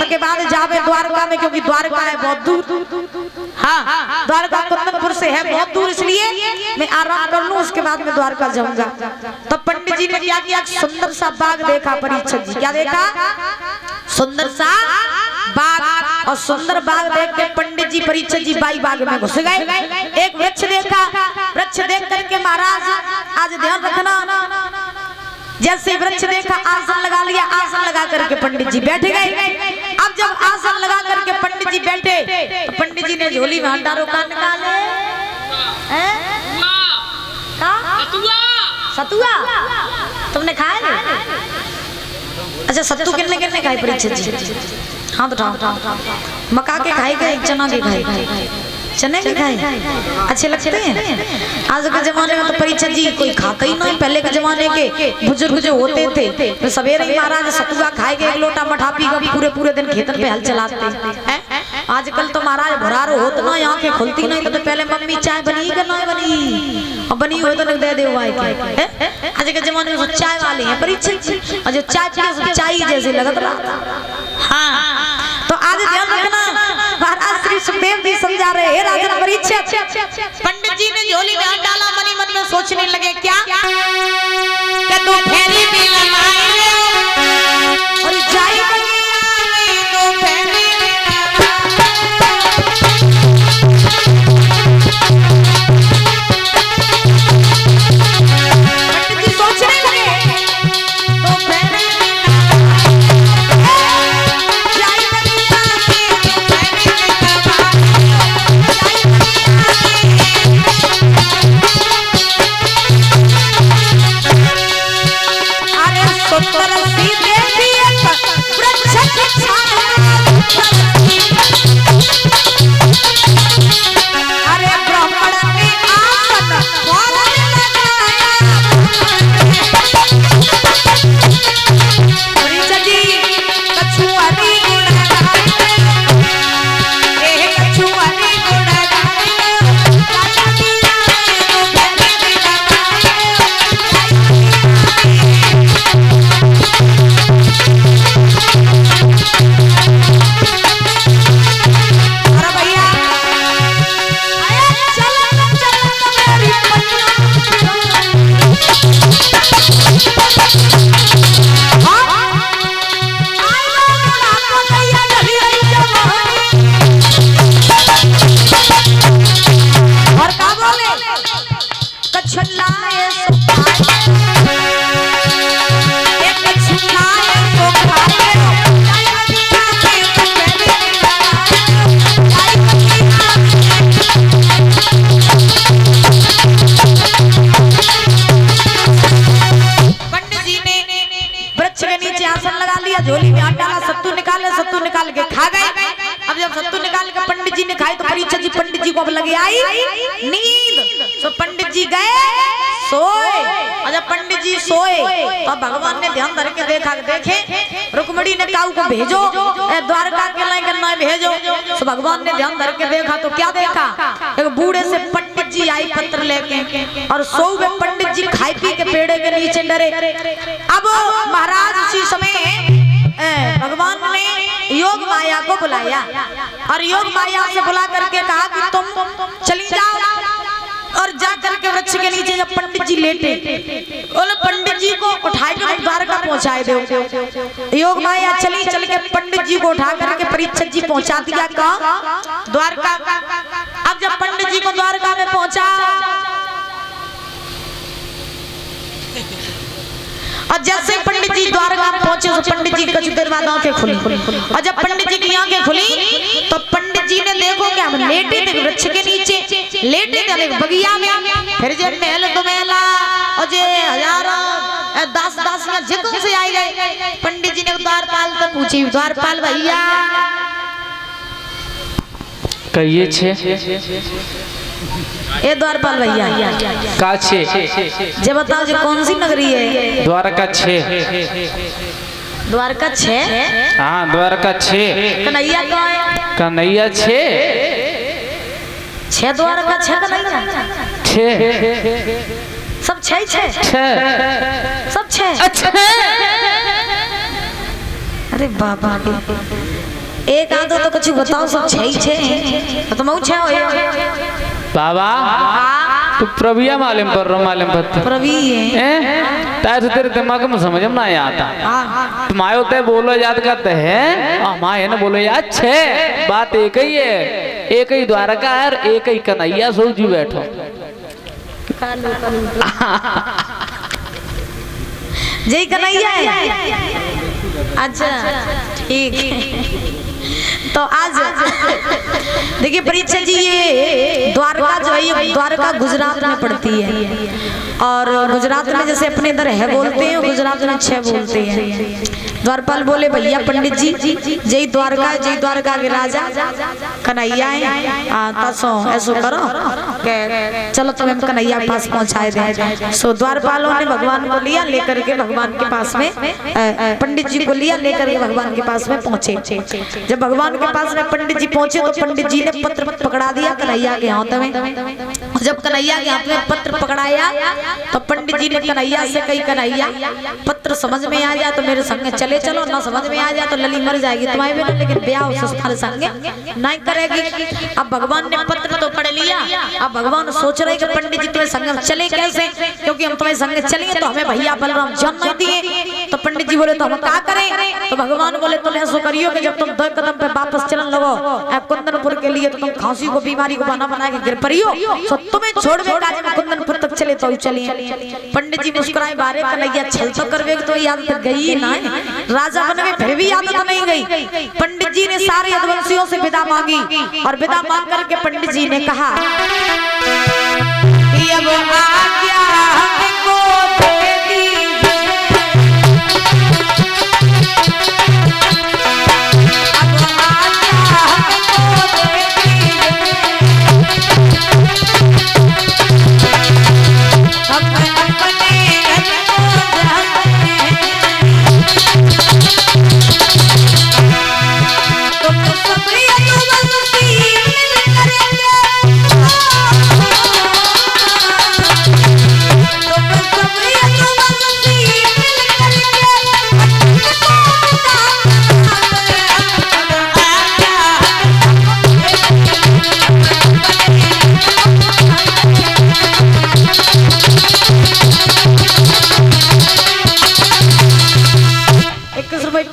के बाद जावे द्वारका में, क्योंकि द्वारका है बहुत दूर। हाँ, द्वारका कुंदनपुर से है बहुत दूर, इसलिए मैं आराम कर लूं, उसके बाद मैं द्वारका जाऊंगा। तो पंडित जी ने क्या किया, सुंदर सा बाग देखा परीक्षित जी। क्या देखा? सुंदर सा बाग। और सुंदर बाग देख के पंडित जी परीक्षित जी बाई बाग में घुस गए। एक वृक्ष देखा, वृक्ष देख करके महाराज आज ध्यान रखना, जैसे वृक्ष देखा आसन लगा लिया, आसन लगा करके पंडित जी बैठ गए। अब जब आसन लगा करके पंडित जी बैठे तो पंडित जी ने झोली में हाथ डालो, कान निकाले, सतुआ तुमने खाया नहीं? अच्छा, सत्तू कितने कितने खाए परीक्षित जी? हाँ तो उठाओ। मका के खाए गए, चना के खाए, चने भी खाए, अच्छे लगते हैं। आज के जमाने में तो परीक्षित जी कोई खाता ही नहीं। पहले के जमाने के बुजुर्ग जो होते थे तो सवेरे ही महाराज सतुआ खाएंगे, एक लोटा मठा पी कर पूरे पूरे दिन खेतन पे हल चलाते हैं। आजकल तो महाराज भरारो होत ना, आंखें खुलती नहीं। तो पहले मम्मी चाय बनी कि नहीं बनी, और बनी हो तो दे दे। आज के जमाने में चाय वाले हैं परीक्षित जी, और जो चाय पिए चाय जैसे लगत रहा। हाँ, तो आज ध्यान रखना, महाराज श्री सुखदेव जी समझा रहे हैं राजन परीक्षित। पंडित जी ने झोली में हाथ डाला, मनी मन में सोचने लगे क्या कि तू फेरी भी लगाए और जाई तो फेरी झोली में हाथ डाला, सत्तू निकाले, सत्तू निकाल के खा गए। अब जब सत्तू निकाल के पंडित जी ने खाई तो परीक्षित जी पंडित जी को अब लगी आई नींद। तो पंडित जी गए सोए, और जब पंडित जी सोए तो भगवान ने ध्यान धर के देखा, देखे रुक्मणी ने काऊ को भेजो द्वारका के लायक न भेजो। तो भगवान ने ध्यान धर के देखा तो क्या देखा, एक बूढ़े से पंडित जी आई पत्र लेके, और सो में पंडित जी खाई पी के पेड़े के नीचे डरे। अब महाराज उसी समय भगवान ने योग माया को बुलाया, और योग माया से बुला करके कहा कि तुम चली जाओ और जा करके वृक्ष के नीचे जब पंडित जी लेटे, बोले पंडित जी को उठा के द्वारका पहुंचाए दो। योग माया चली, चल के पंडित जी को उठा करके परीक्षित जी पहुंचा दिया कहाँ, द्वारका। अब जब पंडित जी को द्वारका में पहुंचा और जैसे पंडित जी द्वारका पहुंचे तो पंडित जी कुछ देर बाद आंखें खुली, और जब पंडित जी की आंखें खुली तो पंडित जी ने देखो कि हम लेटे थे वृक्ष के नीचे, लेटे थे बगिया में, फिर जे महल तो महला और जे हजारों दास दासियां जितों से आई गए। पंडित जी ने द्वारपाल को पूछी, द्वारपाल भैया कहिए छे ए द्वारपाल भैया का छे, जे बताओ जो कौन सी नगरी है? द्वारका छे। द्वारका छे? हाँ द्वारका छे। कन्हैया कौन है? कन्हैया छे। छे द्वारका छे कन्हैया छे, सब छे छे सब छे। अच्छा अरे बाबा एक आधो तो कुछ बताओ, सब छे तो मैं छे हो बाबा तू प्रभिया मालूम पर रो मालूम पर प्रवी है तार तेरे दिमाग में समझ में ना आता। तुम आए होते बोलो याद करते हैं माँ है ना बोलो याद छे बात एक ही है, एक ही द्वारका है और एक ही कन्हैया सो जी बैठो। जय कन्हैया है। अच्छा ठीक तो आज देखिए परीक्षा जी, ये द्वारका जो है ये द्वारका गुजरात में पड़ती है और गुजरात में जैसे अपने इधर है बोलते हैं, गुजरात में छह बोलते हैं। द्वारपाल बोले भैया पंडित जी जय द्वारका के राजा कन्हैया है, ऐसो करो के चलो तुम्हें कन्हैया के पास पहुंचाए दे। सो द्वारपालों ने भगवान को लिया, लेकर के भगवान के पास में पंडित जी को लिया, लेकर के भगवान के पास में पहुंचे। जब भगवान के पास में पंडित जी पहुंचे तो पंडित जी ने पत्र पकड़ा दिया कन्हैया के हाथ में। जब कन्हैया के हाथ में पत्र पकड़ाया तो पंडित जी ने कन्हैया से कही, कन्हैया पत्र समझ में आ जाए तो मेरे संग चले चलो, ना समझ में आ जाए तो लली मर जाएगी तुम्हारे बिना, लेकिन ब्याह उसके संग नहीं करेगी। अब भगवान ने पत्र तो पढ़ लिया, अब भगवान सोच रहे कि पंडित जी तुम्हें संग चले कैसे, क्योंकि हम तुम्हें संग चलेंगे तो हमें भैया बलराम जन्म नहीं दिए। तो पंडित जी बोले तो हम क्या करें? तो भगवान बोले तुम ऐसा करियो कि जब तुम 2 कदम पे वापस चलन लगो कुंदनपुर के लिए तो तुम खांसी को बीमारी को बना के गिर पड़ियो, तो तुम्हें छोड़ देगा कुंदनपुर तक चले तो चलिए। पंडित जी मुस्कुराए, बारे कन्हैया छल तो करवे तो याद तक गई ना, राजा बन गए फिर भी याद तो नहीं गई। पंडित जी ने सारे यदुवंशियों से विदा मांगी और विदा मांग करके पंडित जी ने कहा कि अब आज्ञा हमको दे दीजिए, अब आज्ञा हमको दे दीजिए, हम अपने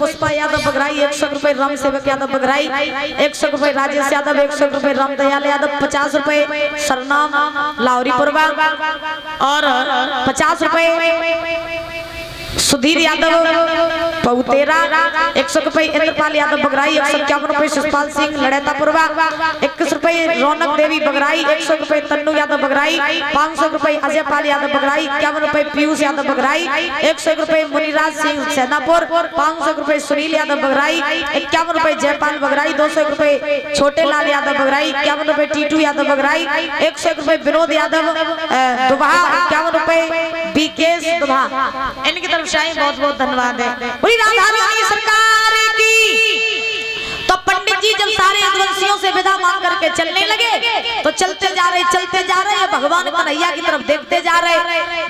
पुष्पा यादव बगराई, 100 रुपए राम सेवक यादव बगराई, 100 रुपए राजेश यादव, 100 रुपए रामदयाल यादव, 50 रुपए सरनाम लाहौरी पूर्वा और 50 रुपए सुधीर यादव पहुतेरा, 100 रुपए इंद्रपाल यादव बगराई, 151 रुपए सुषपाल सिंह लड़ैता पूर्वा, 21 रुपए रौनक देवी बगराई, 100 रुपए तन्नू यादव बगराई, 500 रुपए अजय पाल यादव बगराई, 51 रुपए पीयूष यादव बगराई, 101 रुपए मुनिराज सिंह सेनापुर, 500 रुपए सुनील यादव बगराई, 51 रुपए जयपाल बगराई, 200 रुपए छोटे लाल यादव बगराई, 51 रुपए टीटू यादव बगराई, 101 रुपए विनोद यादव दुबा, 51 रुपए बीकेश दुबा। इनकी तरफ से बहुत बहुत धन्यवाद है। पूरी राधा रानी सरकार की। तो पंडित जी जब सारे यदुवंशियों से विदा मांग करके चलने लगे तो चलते जा रहे भगवान कन्हैया की तरफ देखते जा रहे।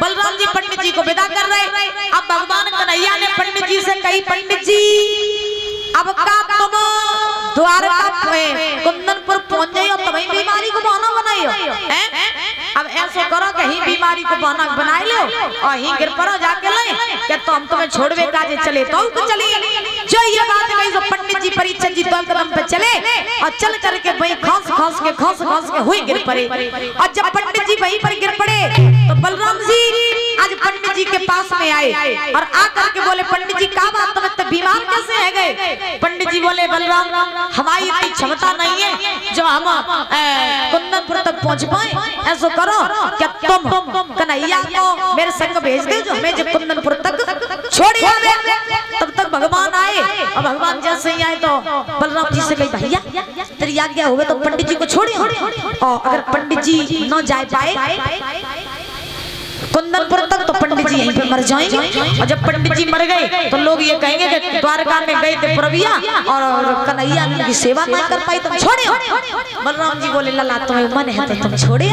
बलराम जी पंडित जी को विदा कर रहे। अब भगवान कन्हैया ने पंडित जी से कही, पंडित जी अब का तुम द्वारका कुंदनपुर पहुंच जाइयो तभी बीमारी को बहाना बनाइयो, अब ऐसा करो कि ही बीमारी को बहाना बनाई लो और ही गिर पड़ो जाके ले कि तो हम तुम्हें छोड़वे काजे चले तो चलिए। जो ये बात कही तो पंडित जी परीक्षा जी 2 कदम पे चले और चल करके वही खांस के हुई गिर पड़े। और जब पंडित जी वहीं पर गिर पड़े तो बलराम जी आज पंडित जी के पास में आए और आकर के बोले, पंडित जी क्या बात तुम इतने बीमार कैसे है गए? पंडित जी बोले, बलराम हमारी इतनी क्षमता नहीं है जो हम कुंदनपुर तक पहुंच पाए, ऐसा करो क्या तुम कन्हैया को मेरे संग भेज दे जो हमें जब कुंदनपुर तक छोड़िए। तब तक भगवान आए और भगवान जैसे ही आए तो बलराम जी से कही, भैया तेरी आज्ञा होवे तो पंडित जी को छोड़िए, और अगर पंडित जी न जा पाए कुंदनपुर तक तो पंडित जी यहीं पे मर जाएंगे। और जब पंडित जी मर गए तो लोग ये कहेंगे कि द्वारका में गए थे प्रभिया और कन्हैया की सेवा ना कर पाई, तुम छोड़ियो। बलराम जी बोले, लला तुम्हें मन है तो तुम छोड़िए।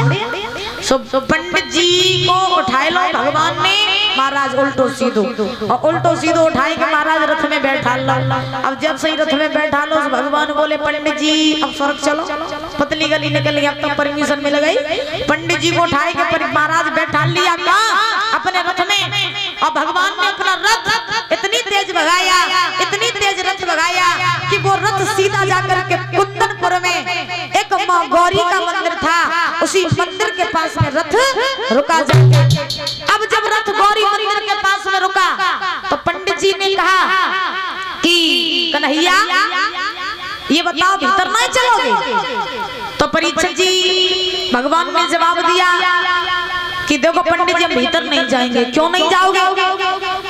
सो पंडित जी को उठाए लो भगवान ने, महाराज उल्टो सीधो, और उल्टो सीधो उठाए के महाराज रथ में बैठा लो। अब जब सही रथ में बैठा लो तो भगवान बोले पंडित जी अब स्वर्ग चलो, पतली गली निकल गई, अब तो परमिशन मिल गई। पंडित जी को उठाए के महाराज बैठा लिया कहाँ अपने रथ में, और भगवान ने अपना रथ इतनी तेज भगाया, इतनी तेज रथ भगाया कि वो रथ सीधा जाकर के कुंदनपुर में एक माँ गौरी का मंदिर था, उसी मंदिर के पास में रथ रुका जाके। अब जब रथ गौरी मंदिर के पास में रुका तो पंडित जी ने कहा कि कन्हैया ये बताओ भीतर नहीं चलोगे? तो परीक्षित जी भगवान ने जवाब दिया कि देखो पंडित जी हम भीतर नहीं जाएंगे। क्यों नहीं जाओगे?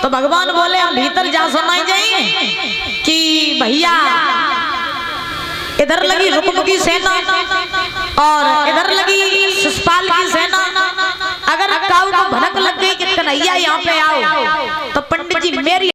तो भगवान बोले हम भीतर जा नहीं जाएंगे कि भैया इधर लगी रुक्म की सेना और इधर लगी शिशुपाल की सेना, अगर काऊ को भनक लग गई कि कन्हैया यहाँ पे आओ तो पंडित जी मेरी